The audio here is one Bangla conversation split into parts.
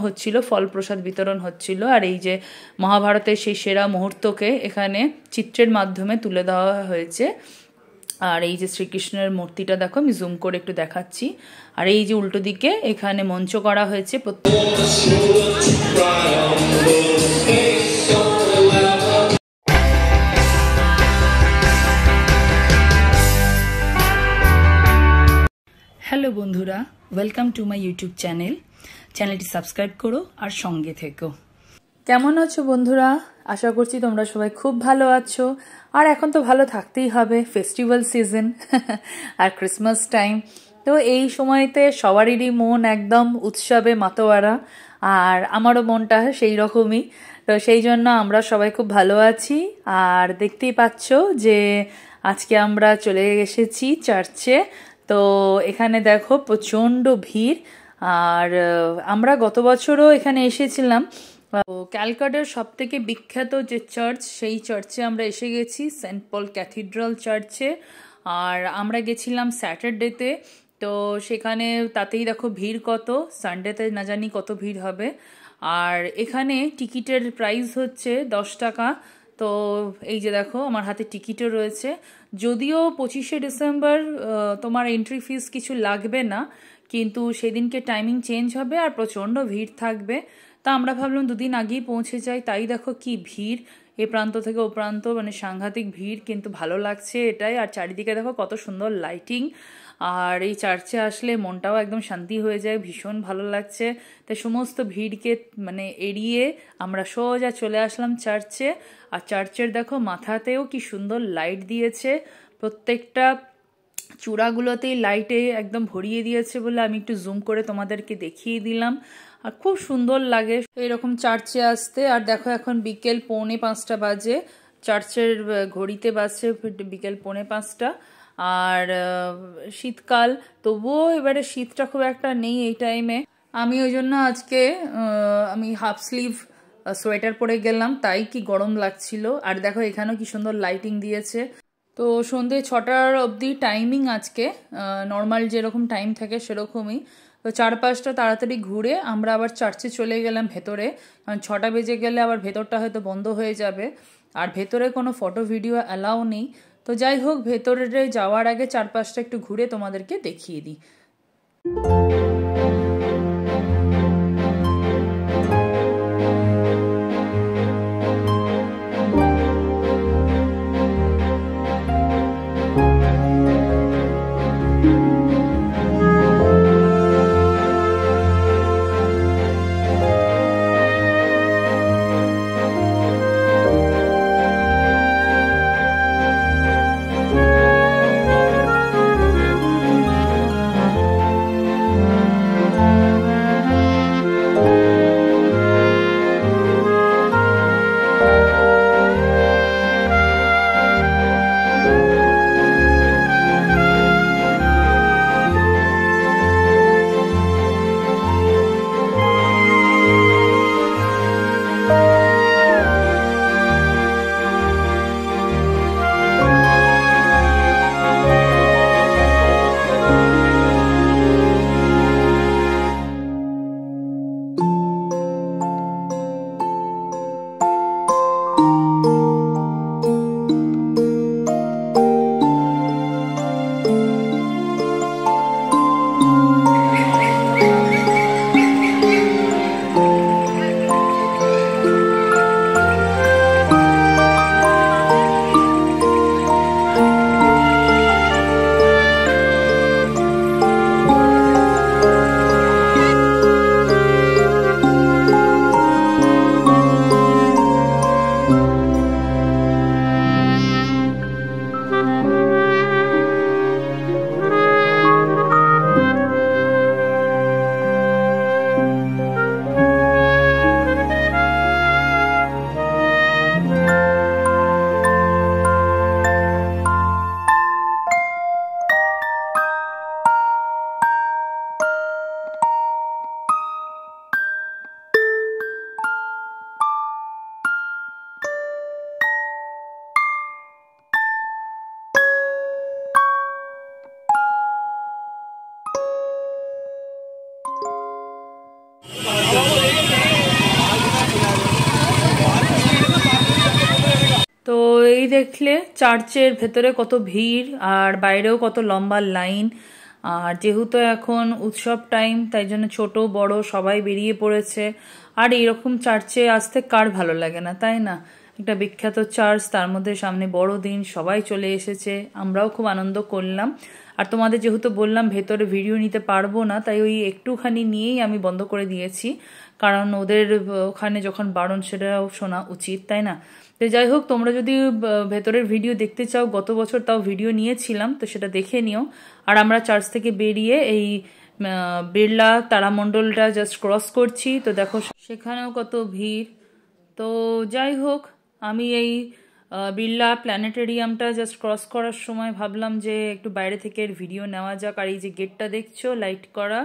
হচ্ছিল, ফল প্রসাদ বিতরণ হচ্ছিল। আর এই যে মহাভারতের সেই সেরা মুহূর্তকে এখানে চিত্রের মাধ্যমে তুলে দেওয়া হয়েছে। আর এই যে শ্রীকৃষ্ণের মূর্তিটা দেখো, আমি জুম করে একটু দেখাচ্ছি। আর এই যে উল্টো দিকে এখানে মঞ্চ করা হয়েছে। হ্যালো বন্ধুরা, ওয়েলকাম টু মাই ইউটিউব চ্যানেলটি সাবস্ক্রাইব করো আর সঙ্গে থেকো। কেমন আছো বন্ধুরা? আশা করছি তোমরা সবাই খুব ভালো আছো। আর এখন তো ভালো থাকতেই হবে, ফেস্টিভ্যাল সিজন আর ক্রিসমাস টাইম। তো এই সময়তে সবারই মন একদম উৎসবে মাতোয়ারা, আর আমারও মনটা সেই রকমই। তো সেই জন্য আমরা সবাই খুব ভালো আছি। আর দেখতেই পাচ্ছ যে আজকে আমরা চলে এসেছি চার্চে। তো এখানে দেখো প্রচণ্ড ভিড়। আর আমরা গত বছরও এখানে এসেছিলাম। ক্যালকাটার সব থেকে বিখ্যাত যে চার্চ, সেই চার্চে আমরা এসে গেছি, সেন্ট পল ক্যাথিড্রাল চার্চে। আর আমরা গেছিলাম স্যাটারডেতে। তো সেখানে তাতেই দেখো ভিড় কত, সানডেতে না জানি কত ভিড় হবে। আর এখানে টিকিটের প্রাইস হচ্ছে 10 টাকা। তো এই যে দেখো আমার হাতে টিকিটও রয়েছে। যদিও 25শে ডিসেম্বর তোমার এন্ট্রি ফিস কিছু লাগবে না, কিন্তু সেদিনকে টাইমিং চেঞ্জ হবে আর প্রচণ্ড ভিড় থাকবে। তা আমরা ভাবলাম দুদিন আগেই পৌঁছে যাই। তাই দেখো কি ভিড়, এ প্রান্ত থেকে ও প্রান্ত, মানে সাংঘাতিক ভিড়, কিন্তু ভালো লাগছে এটাই। আর চারিদিকে দেখো কত সুন্দর লাইটিং। আর এই চার্চে আসলে মনটাও একদম শান্তি হয়ে যায়, ভীষণ ভালো লাগছে। তাই সমস্ত ভিড়কে মানে এড়িয়ে আমরা সোজা চলে আসলাম চার্চে। আর চার্চের দেখো মাথাতেও কি সুন্দর লাইট দিয়েছে, প্রত্যেকটা চূড়াগুলোতেই লাইটে একদম ভরিয়ে দিয়েছে বলে আমি একটু জুম করে তোমাদেরকে দেখিয়ে দিলাম। আর খুব সুন্দর লাগে এরকম চার্চে আসতে। আর দেখো এখন বিকেল 4:45 বাজে, চার্চের ঘড়িতে বাজছে বিকেল 4:45। আর শীতকাল, তবুও এবারে শীতটা খুব একটা নেই এই টাইমে। আমি ওই জন্য আজকে আমি হাফ স্লিভ সোয়েটার পরে গেলাম, তাই কি গরম লাগছিল। আর দেখো এখানেও কি সুন্দর লাইটিং দিয়েছে। তো সন্ধ্যে 6টার অবধি টাইমিং আজকে, নর্মাল যেরকম টাইম থাকে সেরকমই। তো চারপাশটা তাড়াতাড়ি ঘুরে আমরা আবার চার্চে চলে গেলাম ভেতরে, কারণ 6টা বেজে গেলে আবার ভেতরটা হয়তো বন্ধ হয়ে যাবে। আর ভেতরে কোনো ফটো ভিডিও অ্যালাউ নেই। তো যাই হোক, ভেতরে যাওয়ার আগে চারপাশটা একটু ঘুরে তোমাদেরকে দেখিয়ে দিই। এই দেখলে চার্চের ভেতরে কত ভিড় আর বাইরেও কত লম্বা লাইন। আর যেহেতু এখন উৎসব টাইম, তাই জন্য ছোট বড় সবাই বেরিয়ে পড়েছে। আর এইরকম চার্চে আসতে কার ভালো লাগে না, তাই না? একটা বিখ্যাত চার্চ, তার মধ্যে সামনে বড়দিন, সবাই চলে এসেছে, আমরাও খুব আনন্দ করলাম। আর তোমাদের যেহেতু বললাম ভেতরে ভিডিও নিতে পারবো না, তাই ওই একটুখানি নিয়েই আমি বন্ধ করে দিয়েছি, কারণ ওদের ওখানে যখন বারণ সেটাও শোনা উচিত, তাই না? তো যাই হোক, তোমরা যদি ভেতরের ভিডিও দেখতে চাও, গত বছর তাও ভিডিও নিয়েছিলাম, তো সেটা দেখে নিও। আর আমরা চার্চ থেকে বেরিয়ে এই বিড়লা তারামণ্ডলটা জাস্ট ক্রস করছি, তো দেখো সেখানেও কত ভিড়। তো যাই হোক, আমি এই বিড়লা প্ল্যানেটেরিয়ামটা জাস্ট ক্রস করার সময় ভাবলাম যে একটু বাইরে থেকে এর ভিডিও নেওয়া যাক। আর এই যে গেটটা দেখছো লাইট করা,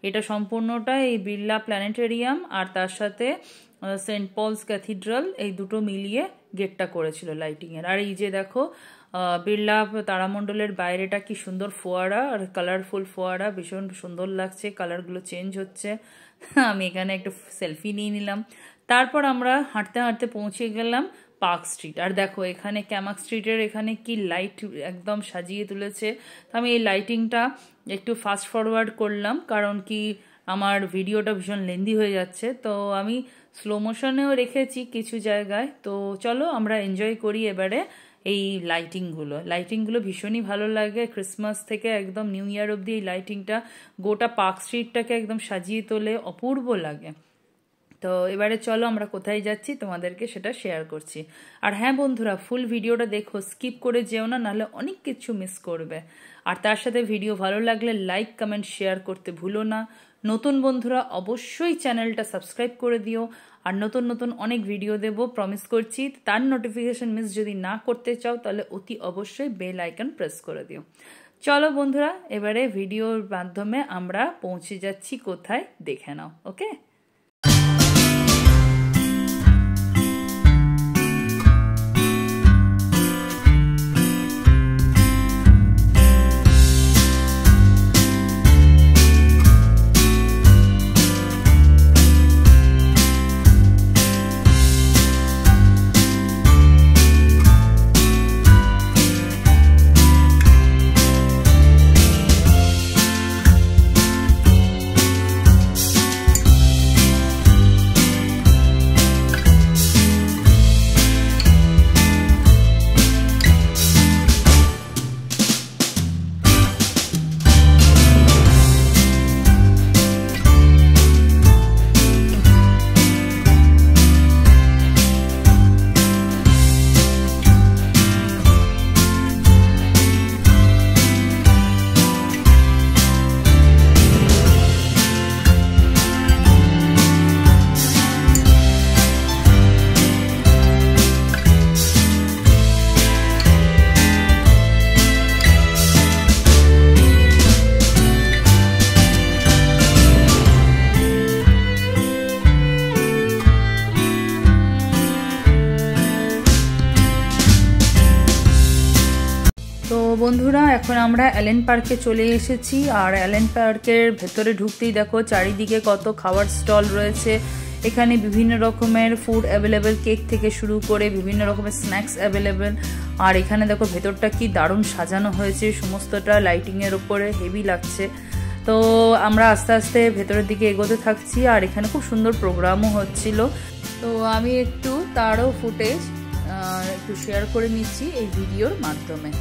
এটা সম্পূর্ণটা এই বিড়লা প্ল্যানেটেরিয়াম আর তার সাথে সেন্ট পলস ক্যাথিড্রাল, এই দুটো মিলিয়ে গেটটা করেছিল লাইটিংয়ের। আর এই যে দেখো বিড়লা তারামণ্ডলের বাইরেটা কি সুন্দর ফোয়ারা, আর কালারফুল ফোয়ারা, ভীষণ সুন্দর লাগছে, কালারগুলো চেঞ্জ হচ্ছে। আমি এখানে একটু সেলফি নিয়ে নিলাম। তারপর আমরা হাঁটতে হাঁটতে পৌঁছে গেলাম পার্ক স্ট্রিট। আর দেখো এখানে ক্যামাক স্ট্রিটের এখানে কি লাইট একদম সাজিয়ে তুলেছে। তো আমি এই লাইটিংটা একটু ফাস্ট ফরওয়ার্ড করলাম, কারণ কি আমার ভিডিওটা ভীষণ লেন্দি হয়ে যাচ্ছে, তো আমি স্লো মোশনেও রেখেছি কিছু জায়গায়। তো চলো আমরা এনজয় করি এবারে এই লাইটিংগুলো ভীষণই ভালো লাগে। ক্রিসমাস থেকে একদম নিউ ইয়ার অবধি এই লাইটিংটা গোটা পার্ক স্ট্রিটটাকে একদম সাজিয়ে তোলে, অপূর্ব লাগে। তো এবারে চলো আমরা কোথায় যাচ্ছি তোমাদেরকে সেটা শেয়ার করছি। আর হ্যাঁ বন্ধুরা, ফুল ভিডিওটা দেখো, স্কিপ করে যেও না, নাহলে অনেক কিছু মিস করবে। আর তার সাথে ভিডিও ভালো লাগলে লাইক কমেন্ট শেয়ার করতে ভুলো না। নতুন বন্ধুরা অবশ্যই চ্যানেলটা সাবস্ক্রাইব করে দিও। আর নতুন নতুন অনেক ভিডিও দেব, প্রমিস করছি। তার নোটিফিকেশন মিস যদি না করতে চাও, তাহলে অতি অবশ্যই বেল আইকন প্রেস করে দিও। চলো বন্ধুরা, এবারে ভিডিওর মাধ্যমে আমরা পৌঁছে যাচ্ছি কোথায়, দেখে নাও। ওকে, বন্ধুরা এখন আমরা অ্যালেন পার্কে চলে এসেছি। আর অ্যালেন পার্কের ভেতরে ঢুকতেই দেখো চারিদিকে কত খাবার স্টল রয়েছে। এখানে বিভিন্ন রকমের ফুড অ্যাভেলেবেল, কেক থেকে শুরু করে বিভিন্ন রকমের স্ন্যাক্স অ্যাভেলেবেল। আর এখানে দেখো ভেতরটা কি দারুণ সাজানো হয়েছে, সমস্তটা লাইটিংয়ের ওপরে, হেভি লাগছে। তো আমরা আস্তে আস্তে ভেতরের দিকে এগোতে থাকছি। আর এখানে খুব সুন্দর প্রোগ্রামও হচ্ছিল, তো আমি একটু তারও ফুটেজ একটু শেয়ার করে নিচ্ছি এই ভিডিওর মাধ্যমে।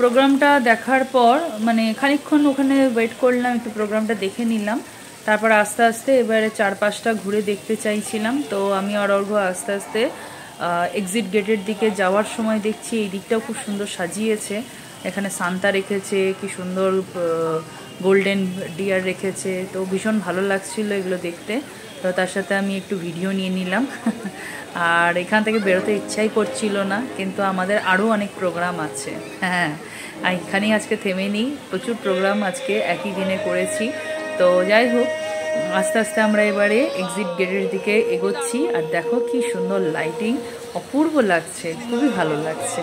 প্রোগ্রামটা দেখার পর মানে খানিকক্ষণ ওখানে ওয়েট করলাম, একটু প্রোগ্রামটা দেখে নিলাম। তারপর আস্তে আস্তে এবারে চারপাশটা ঘুরে দেখতে চাইছিলাম। তো আমি আর অর্ঘ্য আস্তে আস্তে এক্সিট গেটের দিকে যাওয়ার সময় দেখছি এই দিকটাও খুব সুন্দর সাজিয়েছে। এখানে সান্তা রেখেছে, কি সুন্দর গোল্ডেন ডিয়ার রেখেছে, তো ভীষণ ভালো লাগছিল এগুলো দেখতে। তো তার সাথে আমি একটু ভিডিও নিয়ে নিলাম। আর এখান থেকে বেরোতে ইচ্ছাই করছিল না, কিন্তু আমাদের আরও অনেক প্রোগ্রাম আছে। হ্যাঁ, এখানেই আজকে থেমে নিই, প্রচুর প্রোগ্রাম আজকে একই দিনে করেছি। তো যাই হোক, আস্তে আস্তে আমরা এবারে এক্সিট গেটের দিকে এগোচ্ছি। আর দেখো কি সুন্দর লাইটিং, অপূর্ব লাগছে, খুবই ভালো লাগছে।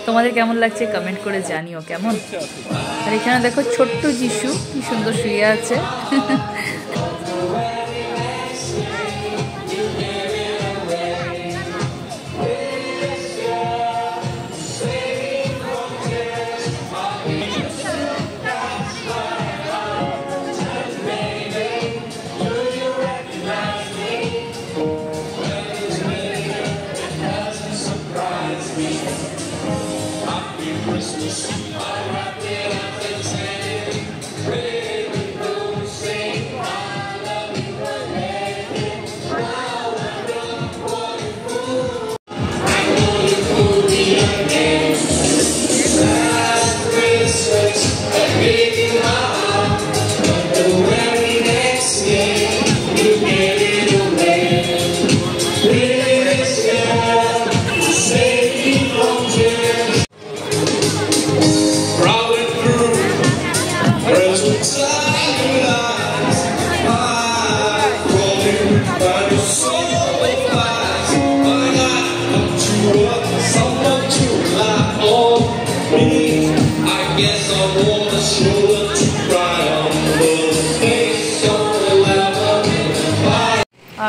তোমাদের কেমন লাগছে কমেন্ট করে জানিও কেমন। আর এখানে দেখো ছোট্ট যিশু কি সুন্দর শুয়ে আছে।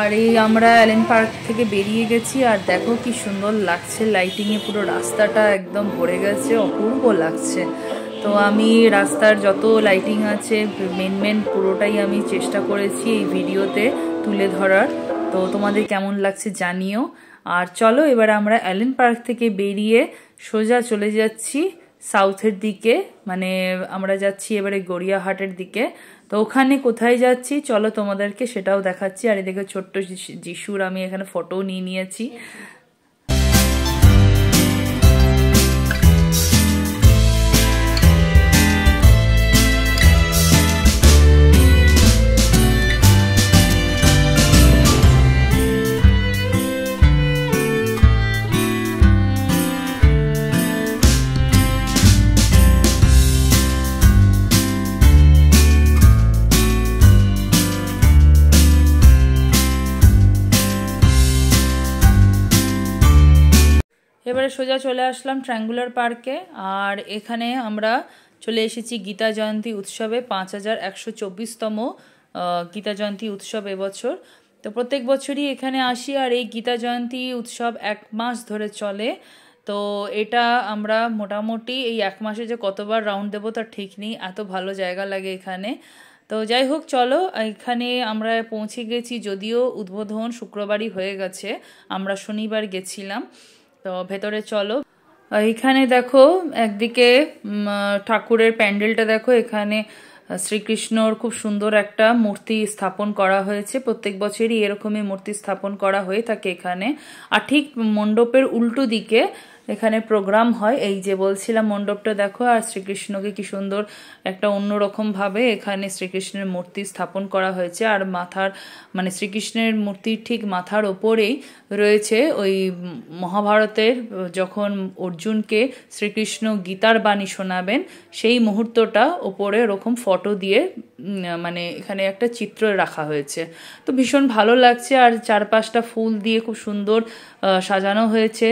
আর এই আমরা অ্যালেন পার্ক থেকে বেরিয়ে গেছি। আর দেখো কি সুন্দর লাগছে, লাইটিংয়ে পুরো রাস্তাটা একদম ভরে গেছে, অপূর্ব লাগছে। তো আমি রাস্তার যত লাইটিং আছে মেন পুরোটাই আমি চেষ্টা করেছি এই ভিডিওতে তুলে ধরার। তো তোমাদের কেমন লাগছে জানিও। আর চলো এবার আমরা অ্যালেন পার্ক থেকে বেরিয়ে সোজা চলে যাচ্ছি সাউথের দিকে, মানে আমরা যাচ্ছি এবারে গড়িয়াহাটের দিকে। তো ওখানে কোথায় যাচ্ছি চলো তোমাদেরকে সেটাও দেখাচ্ছি। আর এদিকে ছোট্ট যিশুর আমি এখানে ফটোও নিয়ে নিয়েছি। এবারে সোজা চলে আসলাম ট্রায়াঙ্গুলার পার্কে। আর এখানে আমরা চলে এসেছি গীতা জয়ন্তী উৎসবে, 5124তম গীতা জয়ন্তী উৎসব এবছর। তো প্রত্যেক বছরই এখানে আসি। আর এই গীতা জয়ন্তী উৎসব 1 মাস ধরে চলে। তো এটা আমরা মোটামুটি এই 1 মাসে যে কতবার রাউন্ড দেবো তার ঠিক নেই, এত ভালো জায়গা লাগে এখানে। তো যাই হোক চলো, এখানে আমরা পৌঁছে গেছি, যদিও উদ্বোধন শুক্রবারই হয়ে গেছে, আমরা শনিবার গেছিলাম। তো ভেতরে চলো। এইখানে দেখো একদিকে ঠাকুরের প্যান্ডেলটা দেখো, এখানে শ্রীকৃষ্ণর খুব সুন্দর একটা মূর্তি স্থাপন করা হয়েছে। প্রত্যেক বছরই এরকমই মূর্তি স্থাপন করা হয়ে থাকে এখানে। আর ঠিক মণ্ডপের উল্টো দিকে এখানে প্রোগ্রাম হয়, এই যে বলছিলাম মণ্ডপটা দেখো। আর শ্রীকৃষ্ণকে কি সুন্দর একটা অন্যরকম ভাবে এখানে শ্রীকৃষ্ণের মূর্তি স্থাপন করা হয়েছে। আর মাথার মানে শ্রীকৃষ্ণের মূর্তির ঠিক মাথার ওপরেই রয়েছে ওই মহাভারতের যখন অর্জুনকে শ্রীকৃষ্ণ গীতার বাণী শোনাবেন সেই মুহূর্তটা ওপরে ওরকম ফটো দিয়ে মানে এখানে একটা চিত্র রাখা হয়েছে। তো ভীষণ ভালো লাগছে। আর চারপাশটা ফুল দিয়ে খুব সুন্দর সাজানো হয়েছে।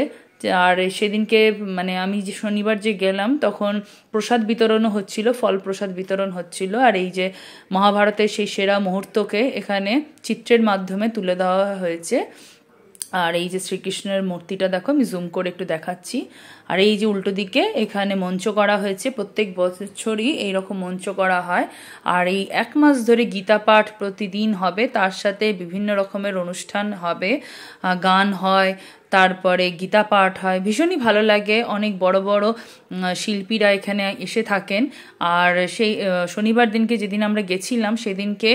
আর সেদিনকে মানে আমি যে শনিবার যে গেলাম তখন প্রসাদ বিতরণও হচ্ছিল, ফল প্রসাদ বিতরণ হচ্ছিল। আর এই যে মহাভারতের সেই সেরা মুহূর্তকে এখানে চিত্রের মাধ্যমে তুলে দেওয়া হয়েছে। আর এই যে শ্রীকৃষ্ণের মূর্তিটা দেখো, আমি জুম করে একটু দেখাচ্ছি। আর এই যে উল্টো দিকে এখানে মঞ্চ করা হয়েছে, প্রত্যেক বছরই এইরকম মঞ্চ করা হয়। আর এই 1 মাস ধরে গীতা পাঠ প্রতিদিন হবে, তার সাথে বিভিন্ন রকমের অনুষ্ঠান হবে, গান হয়, তারপরে গীতা পাঠ হয়, ভীষণই ভালো লাগে। অনেক বড় বড় শিল্পীরা এখানে এসে থাকেন। আর সেই শনিবার দিনকে যেদিন আমরা গেছিলাম সেদিনকে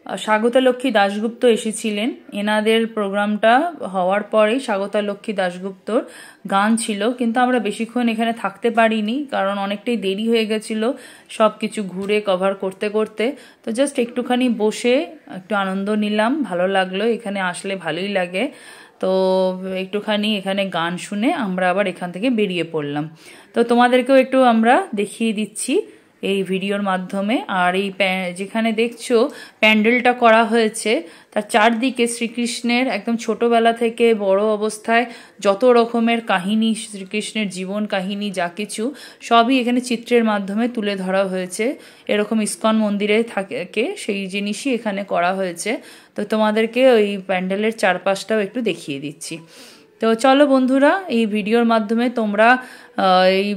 স্বাগতা লক্ষ্মী দাশগুপ্ত এসেছিলেন। এনাদের প্রোগ্রামটা হওয়ার পরেই স্বাগতা লক্ষ্মী দাশগুপ্তর গান ছিল, কিন্তু আমরা বেশিক্ষণ এখানে থাকতে পারিনি, কারণ অনেকটাই দেরি হয়ে গেছিল সব কিছু ঘুরে কভার করতে করতে। তো জাস্ট একটুখানি বসে একটু আনন্দ নিলাম, ভালো লাগলো, এখানে আসলে ভালোই লাগে। তো একটুখানি এখানে গান শুনে আমরা আবার এখান থেকে বেরিয়ে পড়লাম। তো তোমাদেরকেও একটু আমরা দেখিয়ে দিচ্ছি এই ভিডিওর মাধ্যমে। আর এই যেখানে দেখছো প্যান্ডেলটা করা হয়েছে, তার চারদিকে শ্রীকৃষ্ণের একদম ছোটবেলা থেকে বড় অবস্থায় যত রকমের কাহিনী, শ্রীকৃষ্ণের জীবন কাহিনী যা কিছু সবই এখানে চিত্রের মাধ্যমে তুলে ধরা হয়েছে। এরকম ইস্কন মন্দিরে থাকে সেই জিনিসই এখানে করা হয়েছে। তো তোমাদেরকে ওই প্যান্ডেলের চারপাশটাও একটু দেখিয়ে দিচ্ছি। তো চলো বন্ধুরা, এই ভিডিওর মাধ্যমে তোমরা এই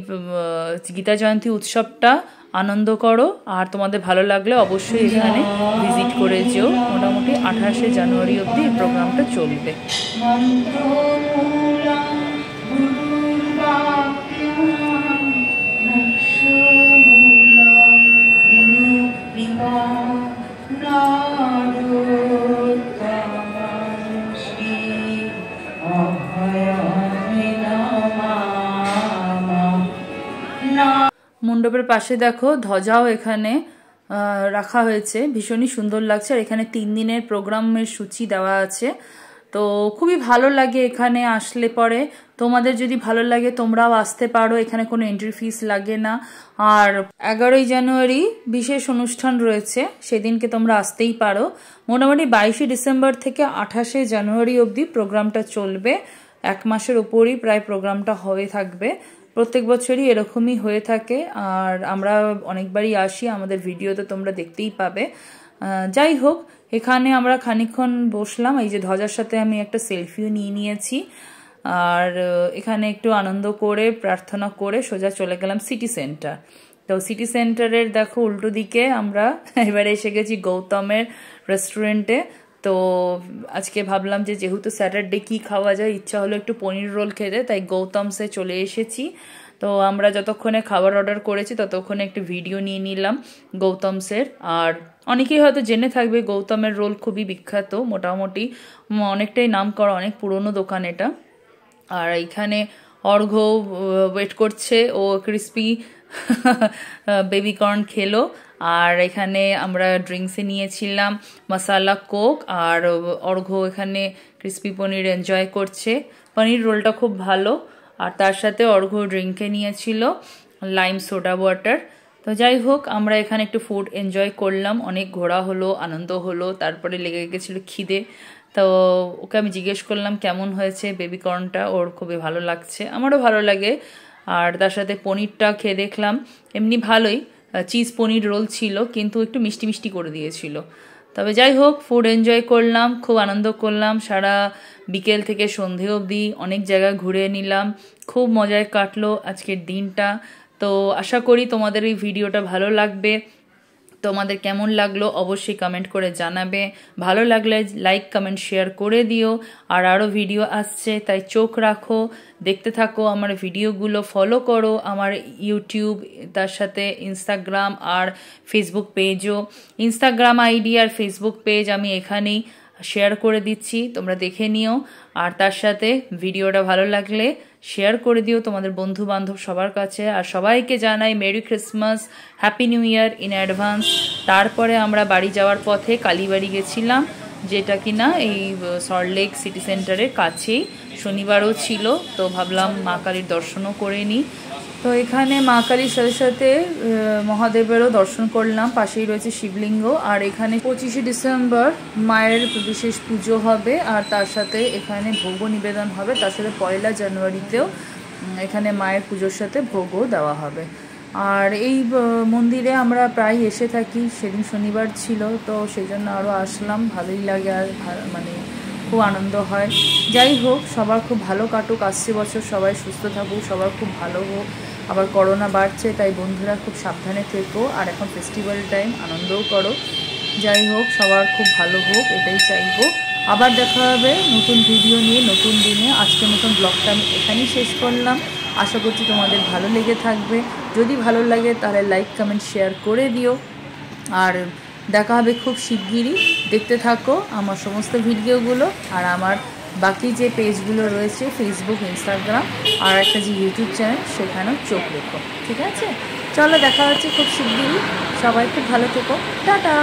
গীতা জয়ন্তী উৎসবটা আনন্দ করো। আর তোমাদের ভালো লাগলে অবশ্যই এখানে ভিজিট করে যেও। মোটামুটি 28শে জানুয়ারি অবধি এই প্রোগ্রামটা চলবে। মণ্ডপের পাশে দেখো ধ্বজাও এখানে রাখা হয়েছে, ভীষণই সুন্দর লাগছে। আর এখানে 3 দিনের প্রোগ্রামের সূচি দেওয়া আছে। তো খুবই ভালো লাগে এখানে আসলে পরে। তোমাদের যদি ভালো লাগে তোমরাও আসতে পারো, এখানে কোনো এন্ট্রি ফিস লাগে না। আর 11ই জানুয়ারি বিশেষ অনুষ্ঠান রয়েছে, সেদিনকে তোমরা আসতেই পারো। মোটামুটি 22শে ডিসেম্বর থেকে 28শে জানুয়ারি অবধি প্রোগ্রামটা চলবে। 1 মাসের ওপরই প্রায় প্রোগ্রামটা হয়ে থাকবে। প্রত্যেক বছরই এরকমই হয়ে থাকে। আর আমরা অনেকবারই আসি, আমাদের ভিডিওতে তোমরা দেখতেই পাবে। যাই হোক, এখানে আমরা খানিকক্ষণ বসলাম। এই যে ধ্বজার সাথে আমি একটা সেলফিও নিয়েছি। আর এখানে একটু আনন্দ করে প্রার্থনা করে সোজা চলে গেলাম সিটি সেন্টার। তো সিটি সেন্টারের দেখো উল্টো দিকে আমরা এবারে এসে গেছি গৌতমের রেস্টুরেন্টে। তো আজকে ভাবলাম যে যেহেতু স্যাটারডে কি খাওয়া যায়, ইচ্ছা হলো একটু পনির রোল খেতে, তাই গৌতমসে চলে এসেছি। তো আমরা যতক্ষণে খাবার অর্ডার করেছি ততক্ষণে একটু ভিডিও নিয়ে নিলাম গৌতমসের। আর অনেকেই হয়তো জেনে থাকবে গৌতমের রোল খুবই বিখ্যাত, মোটামুটি অনেকটাই নাম করা, অনেক পুরনো দোকান এটা। আর এইখানে অর্ঘ্য ওয়েট করছে, ও ক্রিস্পি বেবিকর্ন খেলো। আর এখানে আমরা ড্রিঙ্কসে নিয়েছিলাম মশালা কোক, আর অর্ঘ্য এখানে ক্রিস্পি পনির এনজয় করছে। পনির রোলটা খুব ভালো। আর তার সাথে অর্ঘ্য ড্রিঙ্কে নিয়েছিল লাইম সোডা ওয়াটার। তো যাই হোক, আমরা এখানে একটু ফুড এনজয় করলাম, অনেক ঘোরা হলো, আনন্দ হলো। তারপরে লেগে গেছিলো খিদে। তো ওকে আমি জিজ্ঞেস করলাম কেমন হয়েছে বেবিকর্নটা, ওর খুবই ভালো লাগছে, আমারও ভালো লাগে। আর তার সাথে পনিরটা খেয়ে দেখলাম এমনি ভালোই, চিজ পনির রোল ছিল, কিন্তু একটু মিষ্টি মিষ্টি করে দিয়েছিল। তবে যাই হোক, ফুড এনজয় করলাম, খুব আনন্দ করলাম। সারা বিকেল থেকে সন্ধে অবধি অনেক জায়গা ঘুরে নিলাম, খুব মজায় কাটলো আজকের দিনটা। তো আশা করি তোমাদের এই ভিডিওটা ভালো লাগবে। তোমাদের কেমন লাগলো অবশ্যই কমেন্ট করে জানাবে। ভালো লাগলে লাইক কমেন্ট শেয়ার করে দিও। আর আরও ভিডিও আসছে, তাই চোখ রাখো, দেখতে থাকো আমার ভিডিওগুলো, ফলো করো আমার ইউটিউব, তার সাথে ইনস্টাগ্রাম আর ফেসবুক পেজও। ইনস্টাগ্রাম আইডি আর ফেসবুক পেজ আমি এখানেই শেয়ার করে দিচ্ছি, তোমরা দেখে নিও। আর তার সাথে ভিডিওটা ভালো লাগলে শেয়ার করে দিও তোমাদের বন্ধু বান্ধব সবার কাছে। আর সবাইকে জানাই merry Christmas, happy new year in advance. তারপরে আমরা বাড়ি যাওয়ার পথে কালীবাড়ি গেছিলাম, যেটা কিনা এই সল্টলেক সিটি সেন্টারের কাছেই। শনিবারও ছিল, তো ভাবলাম মা কালীর দর্শনও করে নিই। তো এখানে মা কালীর সাথে সাথে মহাদেবেরও দর্শন করলাম, পাশেই রয়েছে শিবলিঙ্গ। আর এখানে 25শে ডিসেম্বর মায়ের বিশেষ পুজো হবে, আর তার সাথে এখানে ভোগও নিবেদন হবে। তার সাথে 1 জানুয়ারিতেও এখানে মায়ের পুজোর সাথে ভোগও দেওয়া হবে। আর এই মন্দিরে আমরা প্রায় এসে থাকি, সেদিন শনিবার ছিল, তো সেই জন্য আরও আসলাম, ভালোই লাগে। আর মানে খুব আনন্দ হয়। যাই হোক, সবার খুব ভালো কাটুক, আসছে বছর সবাই সুস্থ থাকুক, সবার খুব ভালো হোক। আবার করোনা বাড়ছে, তাই বন্ধুরা খুব সাবধানে থেকো, আর এখন ফেস্টিভ্যাল টাইম, আনন্দও করো। যাই হোক, সবার খুব ভালো হোক, এটাই চাইবো। আবার দেখা হবে নতুন ভিডিও নিয়ে নতুন দিনে। আজকের মতন ব্লগটা আমি এখানেই শেষ করলাম। আশা করছি তোমাদের ভালো লেগে থাকবে। যদি ভালো লাগে তাহলে লাইক কমেন্ট শেয়ার করে দিও। আর দেখা হবে খুব শিগগিরই। দেখতে থাকো আমার সমস্ত ভিডিওগুলো, আর আমার বাকি যে পেজগুলো রয়েছে ফেসবুক, ইনস্টাগ্রাম, আর একটা যে ইউটিউব চ্যানেল, সেখানেও চোখ রেখো। ঠিক আছে, চলো দেখা হচ্ছে খুব শিগগিরই। সবাই খুব ভালো থেকো, টাটা।